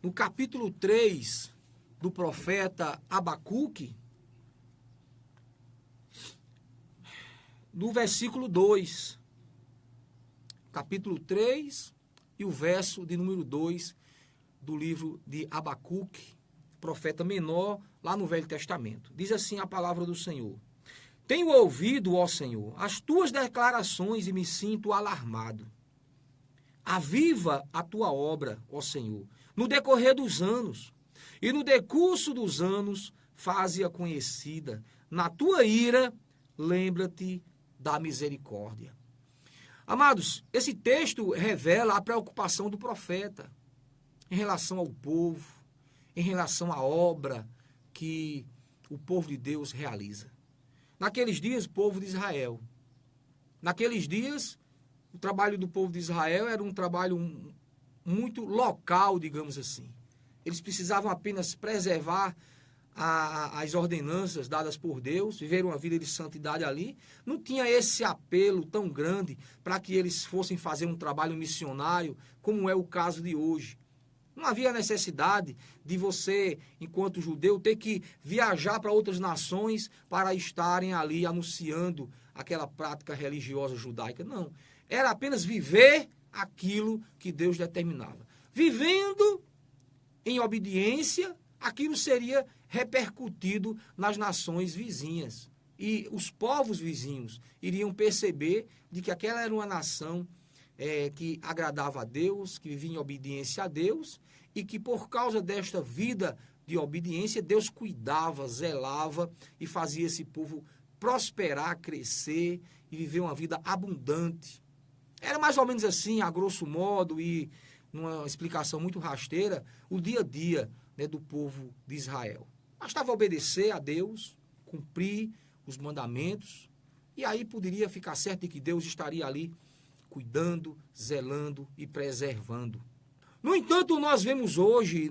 no capítulo 3 do profeta Abacuque, no versículo 2. Capítulo 3 e o verso de número 2 do livro de Abacuque, profeta menor, lá no Velho Testamento. Diz assim a palavra do Senhor: Tenho ouvido, ó Senhor, as tuas declarações e me sinto alarmado. Aviva a tua obra, ó Senhor, no decorrer dos anos, e no decurso dos anos faze-a conhecida. Na tua ira, lembra-te da misericórdia. Amados, esse texto revela a preocupação do profeta em relação ao povo, em relação à obra que o povo de Deus realiza. Naqueles dias, o povo de Israel. Naqueles dias, o trabalho do povo de Israel era um trabalho muito local, digamos assim. Eles precisavam apenas preservar as ordenanças dadas por Deus, viver uma vida de santidade ali. Não tinha esse apelo tão grande para que eles fossem fazer um trabalho missionário, como é o caso de hoje. Não havia necessidade de você, enquanto judeu, ter que viajar para outras nações para estarem ali anunciando aquela prática religiosa judaica. Não. Era apenas viver aquilo que Deus determinava. Vivendo em obediência, aquilo seria repercutido nas nações vizinhas. E os povos vizinhos iriam perceber de que aquela era uma nação que agradava a Deus, que vivia em obediência a Deus, e que por causa desta vida de obediência, Deus cuidava, zelava e fazia esse povo prosperar, crescer e viver uma vida abundante. Era mais ou menos assim, a grosso modo, e numa explicação muito rasteira, o dia a dia, né, do povo de Israel. Bastava obedecer a Deus, cumprir os mandamentos, e aí poderia ficar certo de que Deus estaria ali cuidando, zelando e preservando. No entanto, nós vemos hoje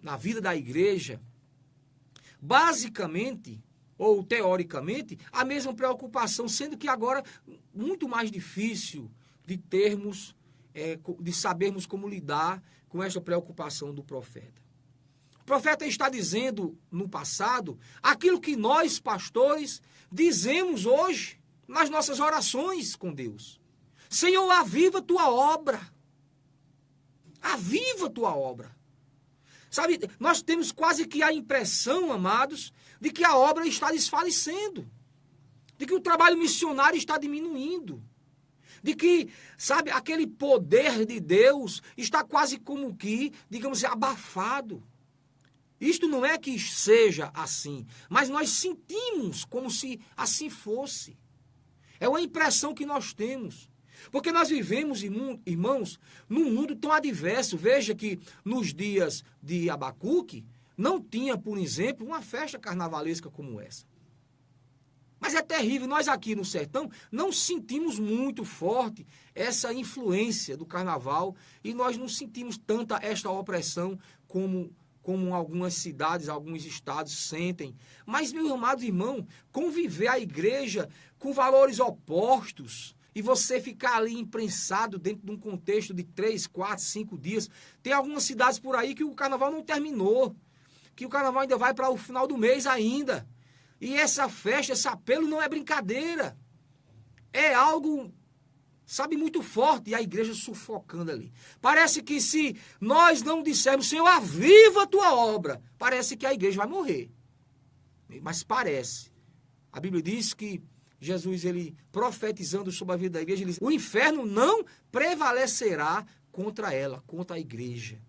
na vida da igreja, basicamente, ou teoricamente, a mesma preocupação, sendo que agora muito mais difícil de termos, de sabermos como lidar com esta preocupação do profeta. O profeta está dizendo no passado aquilo que nós, pastores, dizemos hoje nas nossas orações com Deus. Senhor, aviva tua obra. Aviva tua obra. Sabe, nós temos quase que a impressão, amados, de que a obra está desfalecendo. De que o trabalho missionário está diminuindo. De que, sabe, aquele poder de Deus está quase como que, digamos, abafado. Isto não é que seja assim, mas nós sentimos como se assim fosse. É uma impressão que nós temos. Porque nós vivemos, irmãos, num mundo tão adverso. Veja que nos dias de Abacuque, não tinha, por exemplo, uma festa carnavalesca como essa. Mas é terrível, nós aqui no sertão não sentimos muito forte essa influência do carnaval e nós não sentimos tanta esta opressão como algumas cidades, alguns estados sentem. Mas, meu amado irmão, conviver a igreja com valores opostos e você ficar ali imprensado dentro de um contexto de 3, 4, 5 dias. Tem algumas cidades por aí que o carnaval não terminou, que o carnaval ainda vai para o final do mês ainda. E essa festa, esse apelo não é brincadeira. É algo, sabe, muito forte. E a igreja sufocando ali. Parece que se nós não dissermos, Senhor, aviva a tua obra, parece que a igreja vai morrer. Mas parece. A Bíblia diz que Jesus, ele profetizando sobre a vida da igreja, ele diz, o inferno não prevalecerá contra ela, contra a igreja.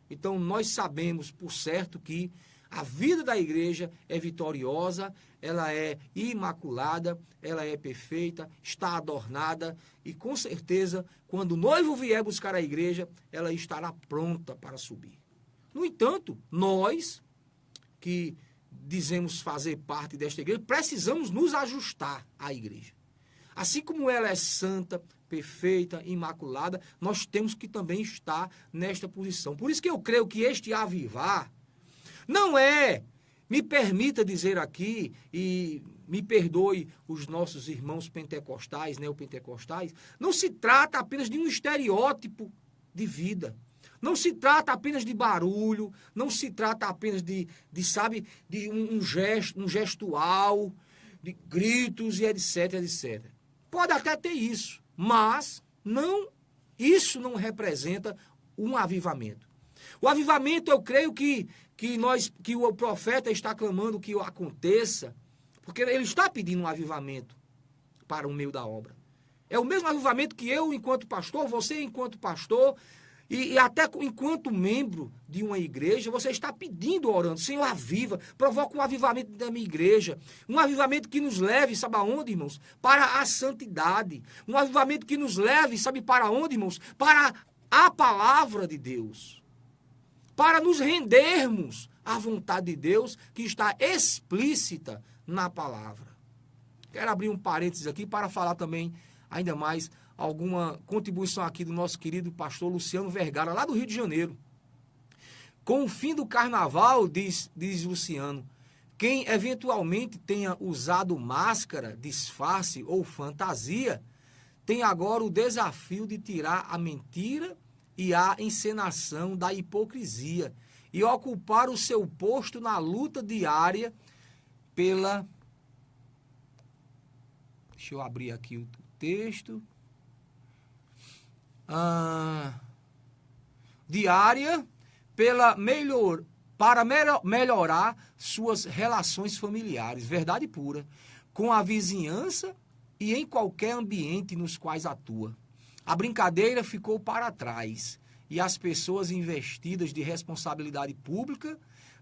Então, nós sabemos por certo que a vida da igreja é vitoriosa, ela é imaculada, ela é perfeita, está adornada e, com certeza, quando o noivo vier buscar a igreja, ela estará pronta para subir. No entanto, nós que dizemos fazer parte desta igreja, precisamos nos ajustar à igreja. Assim como ela é santa, perfeita, imaculada, nós temos que também estar nesta posição. Por isso que eu creio que este avivar não é, me permita dizer aqui, e me perdoe os nossos irmãos pentecostais, neopentecostais, não se trata apenas de um estereótipo de vida. Não se trata apenas de barulho, não se trata apenas sabe, de um gestual, de gritos e etc, etc. Pode até ter isso, mas isso não representa um avivamento. O avivamento, eu creio que o profeta está clamando que aconteça, porque ele está pedindo um avivamento para o meio da obra. É o mesmo avivamento que eu, enquanto pastor, você, enquanto pastor, e até enquanto membro de uma igreja, você está pedindo, orando, Senhor, aviva, provoca um avivamento da minha igreja, um avivamento que nos leve, sabe aonde, irmãos? Para a santidade, um avivamento que nos leve, sabe para onde, irmãos? Para a palavra de Deus, para nos rendermos à vontade de Deus que está explícita na palavra. Quero abrir um parênteses aqui para falar também ainda mais alguma contribuição aqui do nosso querido pastor Luciano Vergara, lá do Rio de Janeiro. Com o fim do carnaval, diz Luciano, quem eventualmente tenha usado máscara, disfarce ou fantasia, tem agora o desafio de tirar a mentira e a encenação da hipocrisia e ocupar o seu posto na luta diária pela... Deixa eu abrir aqui o texto. Diária para melhorar suas relações familiares, verdade pura, com a vizinhança e em qualquer ambiente nos quais atua. A brincadeira ficou para trás e as pessoas investidas de responsabilidade pública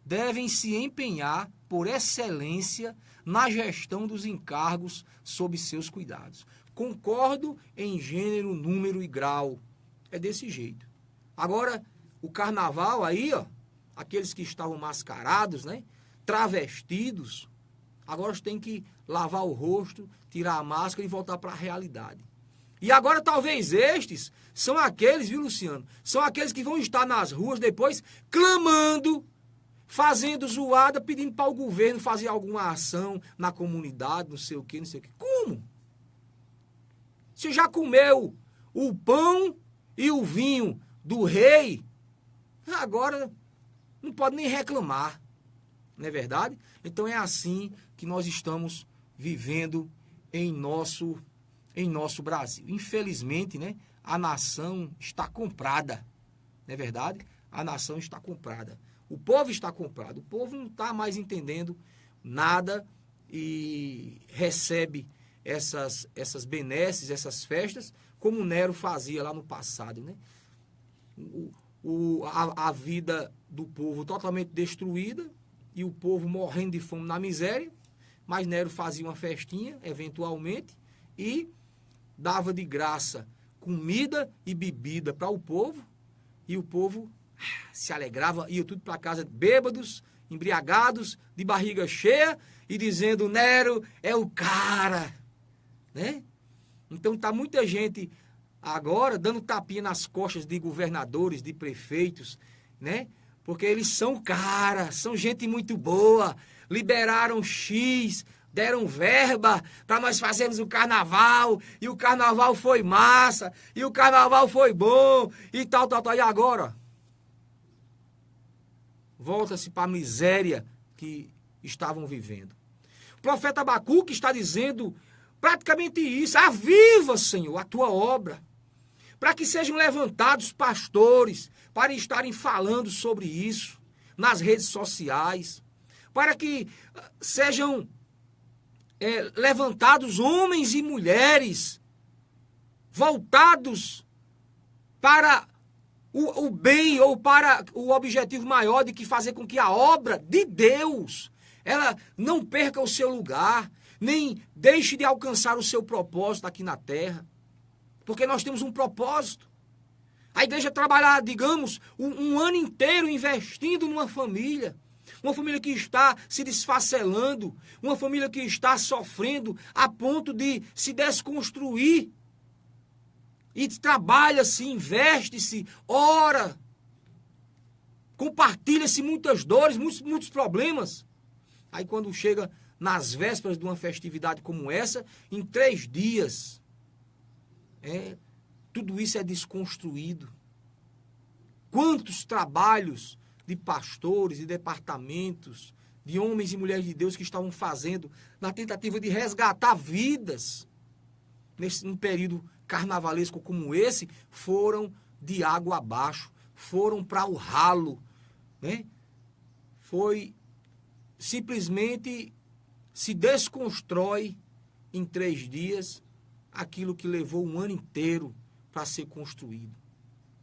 devem se empenhar por excelência na gestão dos encargos sob seus cuidados. Concordo em gênero, número e grau. É desse jeito. Agora, o carnaval aí, ó, aqueles que estavam mascarados, né, travestidos, agora têm que lavar o rosto, tirar a máscara e voltar para a realidade. E agora talvez estes são aqueles, viu, Luciano? São aqueles que vão estar nas ruas depois clamando, fazendo zoada, pedindo para o governo fazer alguma ação na comunidade, não sei o quê, não sei o quê. Como? Você já comeu o pão e o vinho do rei, agora não pode nem reclamar, não é verdade? Então é assim que nós estamos vivendo em nosso Brasil. Infelizmente, né, a nação está comprada, não é verdade? A nação está comprada. O povo está comprado. O povo não está mais entendendo nada e recebe essas benesses, essas festas, como Nero fazia lá no passado, né? A vida do povo totalmente destruída e o povo morrendo de fome na miséria, mas Nero fazia uma festinha, eventualmente, e dava de graça comida e bebida para o povo, e o povo se alegrava, ia tudo para casa bêbados, embriagados, de barriga cheia, e dizendo, Nero é o cara, né? Então está muita gente agora dando tapinha nas costas de governadores, de prefeitos, né? Porque eles são cara, são gente muito boa, liberaram X, deram verba para nós fazermos o carnaval, e o carnaval foi massa, e o carnaval foi bom, e tal. E agora? Volta-se para a miséria que estavam vivendo. O profeta Abacuque está dizendo praticamente isso. Aviva, Senhor, a tua obra, para que sejam levantados pastores para estarem falando sobre isso nas redes sociais, para que sejam levantados homens e mulheres voltados para o bem ou para o objetivo maior de que fazer com que a obra de Deus ela não perca o seu lugar, nem deixe de alcançar o seu propósito aqui na terra. Porque nós temos um propósito. A igreja trabalhar, digamos, um ano inteiro investindo numa família. Uma família que está se desfacelando. Uma família que está sofrendo a ponto de se desconstruir. E trabalha-se, investe-se, ora. Compartilha-se muitas dores, muitos problemas. Aí quando chega nas vésperas de uma festividade como essa, em 3 dias... tudo isso é desconstruído. Quantos trabalhos de pastores, de departamentos, de homens e mulheres de Deus que estavam fazendo na tentativa de resgatar vidas num período carnavalesco como esse, foram de água abaixo, foram para o ralo, né? Foi simplesmente se desconstrói em 3 dias aquilo que levou um ano inteiro para ser construído.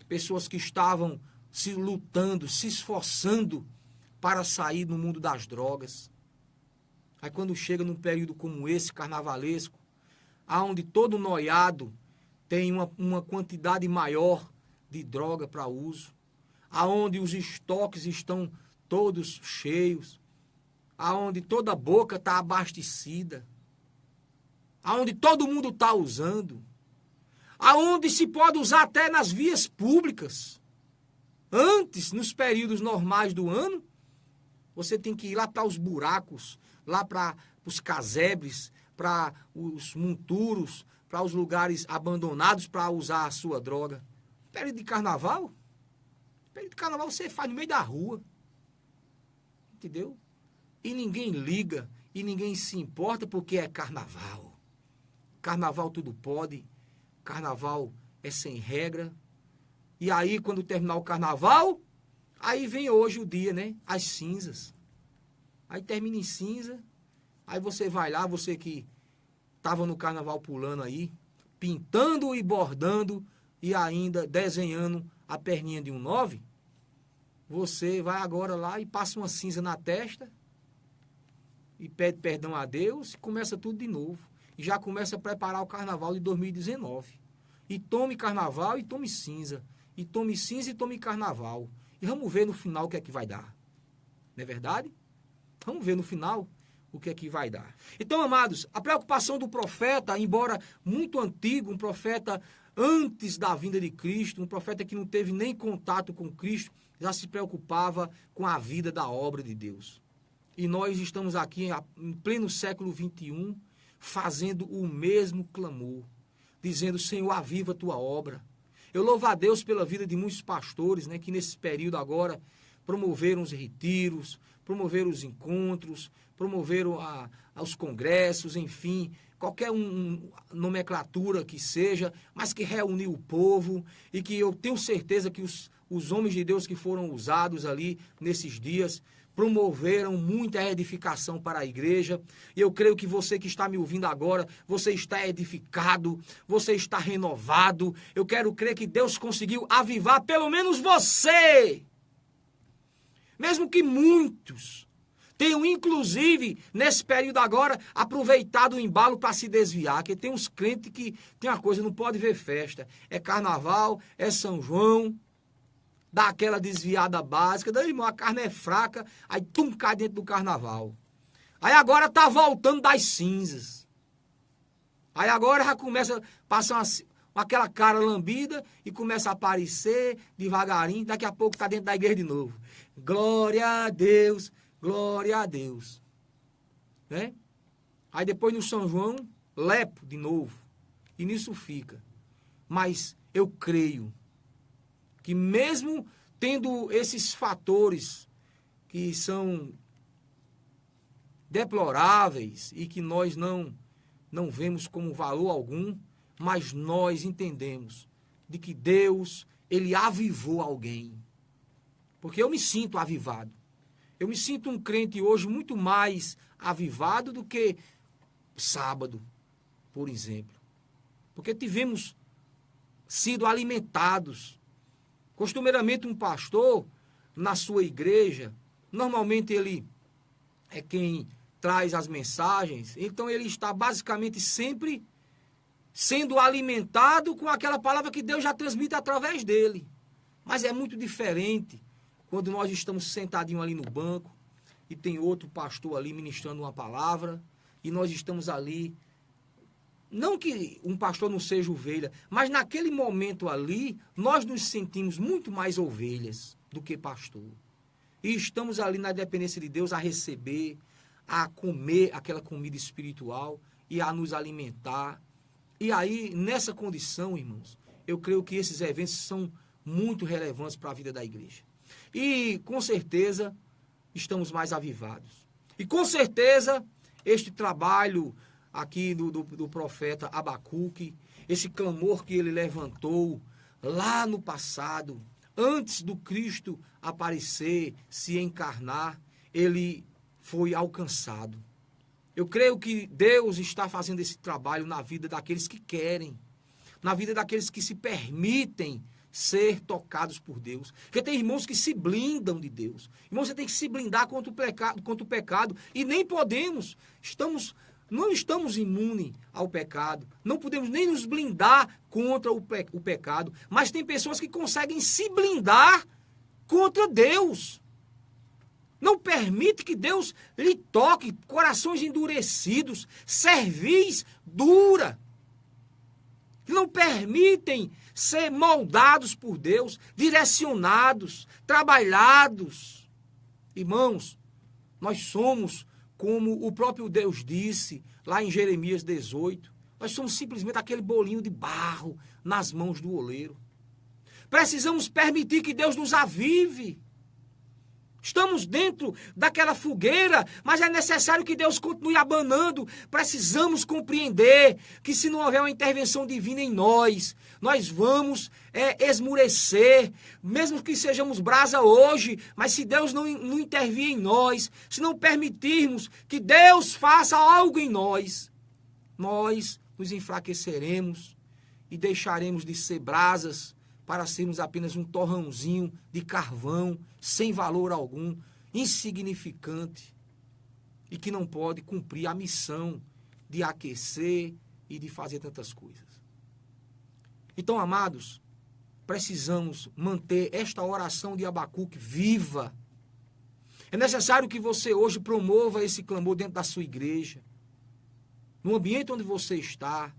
Pessoas que estavam se lutando, se esforçando para sair do mundo das drogas. Aí quando chega num período como esse, carnavalesco, aonde todo noiado tem uma quantidade maior de droga para uso, aonde os estoques estão todos cheios, aonde toda boca está abastecida, aonde todo mundo está usando, aonde se pode usar até nas vias públicas. Antes, nos períodos normais do ano, você tem que ir lá para os buracos, lá para os casebres, para os monturos, para os lugares abandonados para usar a sua droga. Período de carnaval você faz no meio da rua. Entendeu? E ninguém liga, e ninguém se importa porque é carnaval. Carnaval tudo pode, carnaval é sem regra. E aí, quando terminar o carnaval, aí vem hoje o dia, né? As cinzas. Aí termina em cinza, aí você vai lá, você que estava no carnaval pulando aí, pintando e bordando e ainda desenhando a perninha de um 9, você vai agora lá e passa uma cinza na testa e pede perdão a Deus e começa tudo de novo. E já começa a preparar o carnaval de 2019. E tome carnaval e tome cinza. E tome cinza e tome carnaval. E vamos ver no final o que é que vai dar. Não é verdade? Vamos ver no final o que é que vai dar. Então, amados, a preocupação do profeta, embora muito antigo, um profeta antes da vinda de Cristo, um profeta que não teve nem contato com Cristo, já se preocupava com a vida da obra de Deus. E nós estamos aqui em pleno século XXI, fazendo o mesmo clamor, dizendo: Senhor, aviva a tua obra. Eu louvo a Deus pela vida de muitos pastores, né, que nesse período agora promoveram os retiros, promoveram os encontros, promoveram os congressos, enfim, qualquer nomenclatura que seja, mas que reuniu o povo e que eu tenho certeza que os homens de Deus que foram usados ali nesses dias promoveram muita edificação para a igreja. E eu creio que você que está me ouvindo agora, você está edificado, você está renovado. Eu quero crer que Deus conseguiu avivar pelo menos você. Mesmo que muitos tenham, inclusive, nesse período agora, aproveitado o embalo para se desviar. Porque tem uns crentes que tem uma coisa, não pode ver festa. É carnaval, é São João, dá aquela desviada básica. Daí, irmão, a carne é fraca, aí cai dentro do carnaval. Aí agora tá voltando das cinzas. Aí agora já começa a passar aquela cara lambida e começa a aparecer devagarinho. Daqui a pouco tá dentro da igreja de novo. Glória a Deus, glória a Deus. Né? Aí depois no São João, lepo de novo. E nisso fica. Mas eu creio que mesmo tendo esses fatores que são deploráveis e que nós não vemos como valor algum, mas nós entendemos de que Deus, Ele avivou alguém. Porque eu me sinto avivado. Eu me sinto um crente hoje muito mais avivado do que sábado, por exemplo. Porque tivemos sido alimentados. Costumeiramente um pastor, na sua igreja, normalmente ele é quem traz as mensagens, então ele está basicamente sempre sendo alimentado com aquela palavra que Deus já transmite através dele. Mas é muito diferente quando nós estamos sentadinhos ali no banco e tem outro pastor ali ministrando uma palavra e nós estamos ali. Não que um pastor não seja ovelha, mas naquele momento ali, nós nos sentimos muito mais ovelhas do que pastor. E estamos ali na dependência de Deus a receber, a comer aquela comida espiritual e a nos alimentar. E aí, nessa condição, irmãos, eu creio que esses eventos são muito relevantes para a vida da igreja. E, com certeza, estamos mais avivados. E, com certeza, este trabalho aqui do profeta Abacuque, esse clamor que ele levantou lá no passado, antes do Cristo aparecer, se encarnar, ele foi alcançado. Eu creio que Deus está fazendo esse trabalho na vida daqueles que querem, na vida daqueles que se permitem ser tocados por Deus. Porque tem irmãos que se blindam de Deus. Irmãos, você tem que se blindar contra o pecado, e nem podemos. Não estamos imunes ao pecado. Não podemos nem nos blindar contra o pecado. Mas tem pessoas que conseguem se blindar contra Deus. Não permite que Deus lhe toque, corações endurecidos, cerviz dura. Não permitem ser moldados por Deus, direcionados, trabalhados. Irmãos, nós somos, como o próprio Deus disse lá em Jeremias 18, nós somos simplesmente aquele bolinho de barro nas mãos do oleiro. Precisamos permitir que Deus nos avive. Estamos dentro daquela fogueira, mas é necessário que Deus continue abanando. Precisamos compreender que se não houver uma intervenção divina em nós, nós vamos esmurecer, mesmo que sejamos brasa hoje, mas se Deus não intervir em nós, se não permitirmos que Deus faça algo em nós, nós nos enfraqueceremos e deixaremos de ser brasas para sermos apenas um torrãozinho de carvão, sem valor algum, insignificante, e que não pode cumprir a missão de aquecer e de fazer tantas coisas. Então, amados, precisamos manter esta oração de Abacuque viva. É necessário que você hoje promova esse clamor dentro da sua igreja, no ambiente onde você está.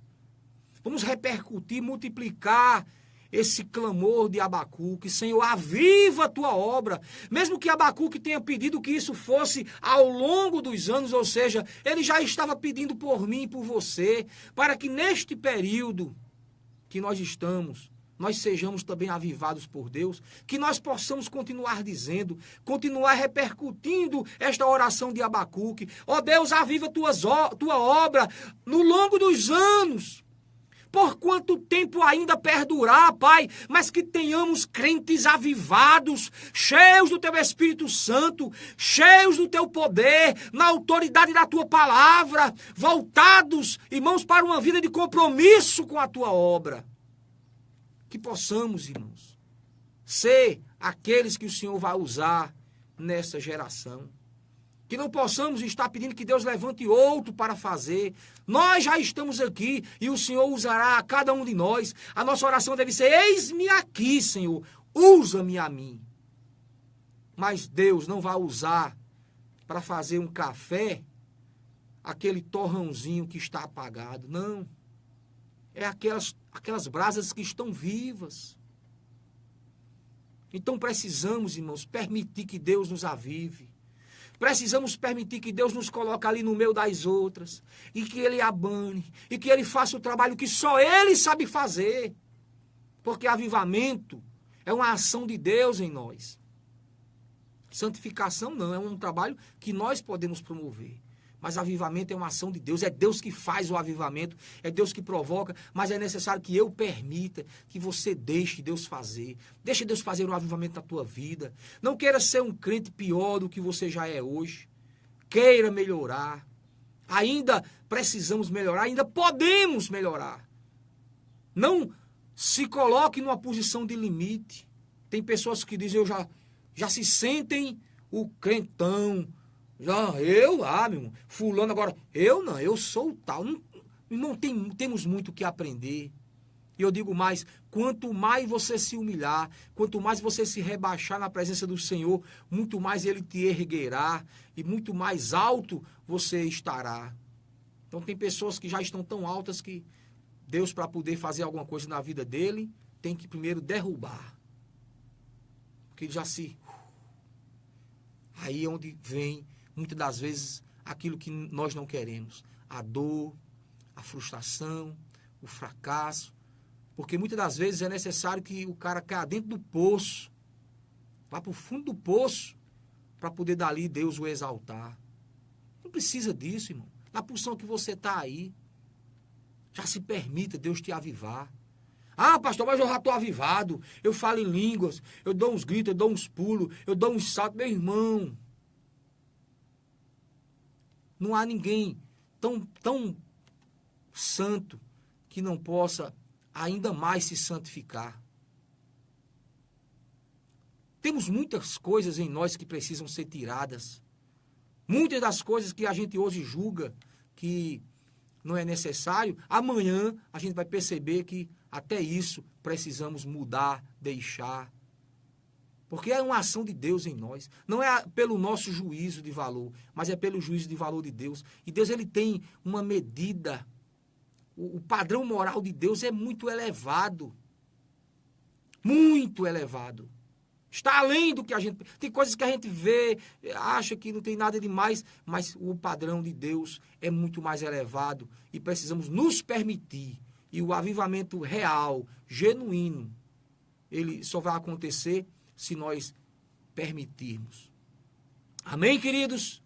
Vamos repercutir, multiplicar esse clamor de Abacuque. Senhor, aviva a tua obra. Mesmo que Abacuque tenha pedido que isso fosse ao longo dos anos, ou seja, ele já estava pedindo por mim e por você, para que neste período que nós estamos, nós sejamos também avivados por Deus, que nós possamos continuar dizendo, continuar repercutindo esta oração de Abacuque. Ó Deus, aviva tua obra no longo dos anos. Por quanto tempo ainda perdurar, Pai, mas que tenhamos crentes avivados, cheios do Teu Espírito Santo, cheios do Teu poder, na autoridade da Tua palavra, voltados, irmãos, para uma vida de compromisso com a Tua obra. Que possamos, irmãos, ser aqueles que o Senhor vai usar nessa geração. Que não possamos estar pedindo que Deus levante outro para fazer. Nós já estamos aqui e o Senhor usará a cada um de nós. A nossa oração deve ser: eis-me aqui, Senhor, usa-me a mim. Mas Deus não vai usar para fazer um café aquele torrãozinho que está apagado. Não. É aquelas brasas que estão vivas. Então precisamos, irmãos, permitir que Deus nos avive. Precisamos permitir que Deus nos coloque ali no meio das outras, e que Ele abane, e que Ele faça o trabalho que só Ele sabe fazer. Porque avivamento é uma ação de Deus em nós. Santificação não, é um trabalho que nós podemos promover. Mas avivamento é uma ação de Deus, é Deus que faz o avivamento, é Deus que provoca, mas é necessário que eu permita, que você deixe Deus fazer. Deixe Deus fazer o avivamento na tua vida. Não queira ser um crente pior do que você já é hoje. Queira melhorar. Ainda precisamos melhorar, ainda podemos melhorar. Não se coloque numa posição de limite. Tem pessoas que dizem, já se sentem o crentão. Meu irmão, fulano agora, eu não, eu sou o tal. Não temos muito o que aprender. E eu digo mais, quanto mais você se humilhar, quanto mais você se rebaixar na presença do Senhor, muito mais Ele te erguerá e muito mais alto você estará. Então tem pessoas que já estão tão altas que Deus, para poder fazer alguma coisa na vida dele, tem que primeiro derrubar. Porque ele já se... Aí é onde vem, muitas das vezes, aquilo que nós não queremos. A dor, a frustração, o fracasso. Porque muitas das vezes é necessário que o cara caia dentro do poço, vá para o fundo do poço, para poder dali Deus o exaltar. Não precisa disso, irmão. Na posição que você está aí, já se permita Deus te avivar. Ah, pastor, mas eu já estou avivado. Eu falo em línguas, eu dou uns gritos, eu dou uns pulos, eu dou uns saltos. Meu irmão, não há ninguém tão santo que não possa ainda mais se santificar. Temos muitas coisas em nós que precisam ser tiradas. Muitas das coisas que a gente hoje julga que não é necessário, amanhã a gente vai perceber que até isso precisamos mudar, deixar. Porque é uma ação de Deus em nós. Não é pelo nosso juízo de valor, mas é pelo juízo de valor de Deus. E Deus, ele tem uma medida. O padrão moral de Deus é muito elevado. Muito elevado. Está além do que a gente... Tem coisas que a gente vê, acha que não tem nada demais, mas o padrão de Deus é muito mais elevado e precisamos nos permitir. E o avivamento real, genuíno, ele só vai acontecer se nós permitirmos. Amém, queridos?